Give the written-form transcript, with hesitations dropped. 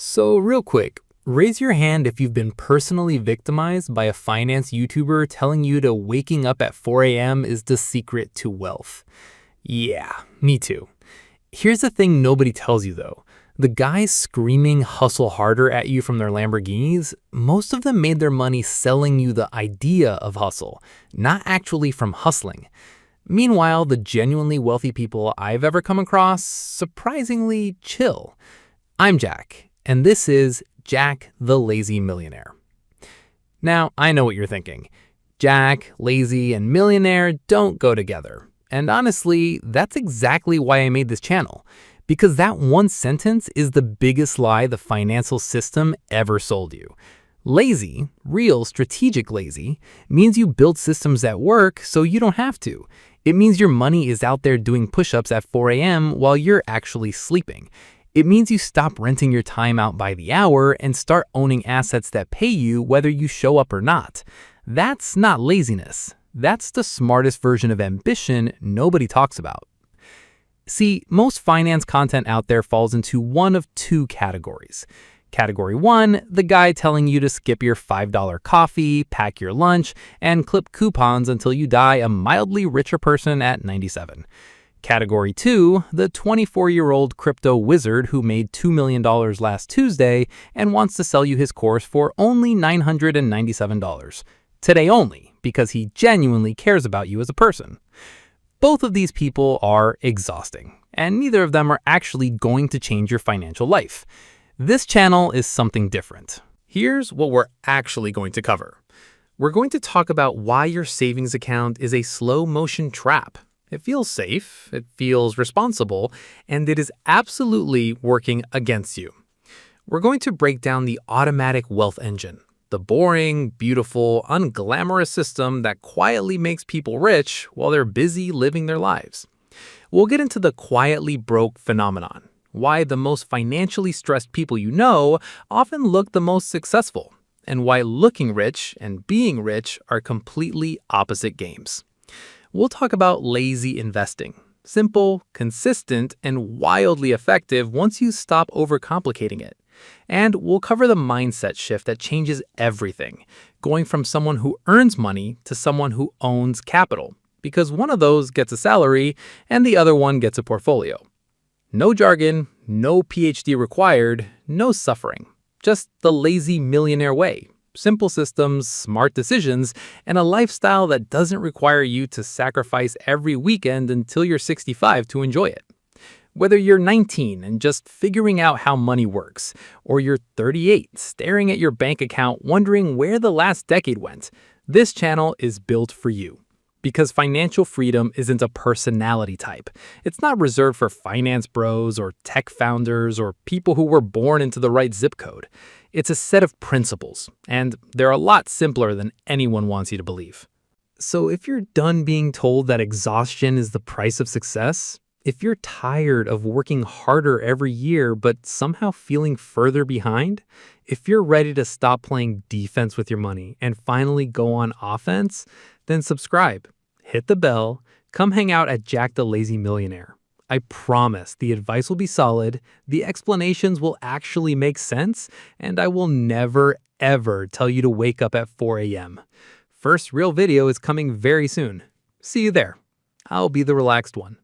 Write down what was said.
So real quick, raise your hand if you've been personally victimized by a finance YouTuber telling you to waking up at 4 a.m. is the secret to wealth. Yeah, me too. Here's the thing nobody tells you though. The guys screaming hustle harder at you from their Lamborghinis, most of them made their money selling you the idea of hustle, not actually from hustling. Meanwhile, the genuinely wealthy people I've ever come across, surprisingly chill. I'm Jack, and this is Jack the Lazy Millionaire. Now, I know what you're thinking. Jack, lazy, and millionaire don't go together. And honestly, that's exactly why I made this channel. Because that one sentence is the biggest lie the financial system ever sold you. Lazy, real strategic lazy, means you build systems that work so you don't have to. It means your money is out there doing push-ups at 4 a.m. while you're actually sleeping. It means you stop renting your time out by the hour and start owning assets that pay you whether you show up or not. That's not laziness. That's the smartest version of ambition nobody talks about. See, most finance content out there falls into one of two categories. Category 1, the guy telling you to skip your $5 coffee, pack your lunch, and clip coupons until you die a mildly richer person at 97. Category 2, the 24-year-old crypto wizard who made $2 million last Tuesday and wants to sell you his course for only $997. Today only, because he genuinely cares about you as a person. Both of these people are exhausting, and neither of them are actually going to change your financial life. This channel is something different. Here's what we're actually going to cover. We're going to talk about why your savings account is a slow-motion trap. It feels safe, it feels responsible, and it is absolutely working against you. We're going to break down the automatic wealth engine, the boring, beautiful, unglamorous system that quietly makes people rich while they're busy living their lives. We'll get into the quietly broke phenomenon, why the most financially stressed people you know often look the most successful, and why looking rich and being rich are completely opposite games. We'll talk about lazy investing. Simple, consistent, and wildly effective once you stop overcomplicating it. And we'll cover the mindset shift that changes everything, going from someone who earns money to someone who owns capital, because one of those gets a salary and the other one gets a portfolio. No jargon, no PhD required, no suffering. Just the lazy millionaire way. Simple systems, smart decisions, and a lifestyle that doesn't require you to sacrifice every weekend until you're 65 to enjoy it. Whether you're 19 and just figuring out how money works, or you're 38 staring at your bank account wondering where the last decade went, this channel is built for you. Because financial freedom isn't a personality type. It's not reserved for finance bros or tech founders or people who were born into the right zip code. It's a set of principles, and they're a lot simpler than anyone wants you to believe. So if you're done being told that exhaustion is the price of success, if you're tired of working harder every year but somehow feeling further behind, if you're ready to stop playing defense with your money and finally go on offense, then subscribe, hit the bell, come hang out at Jack the Lazy Millionaire. I promise the advice will be solid, the explanations will actually make sense, and I will never, ever tell you to wake up at 4 a.m. First real video is coming very soon. See you there. I'll be the relaxed one.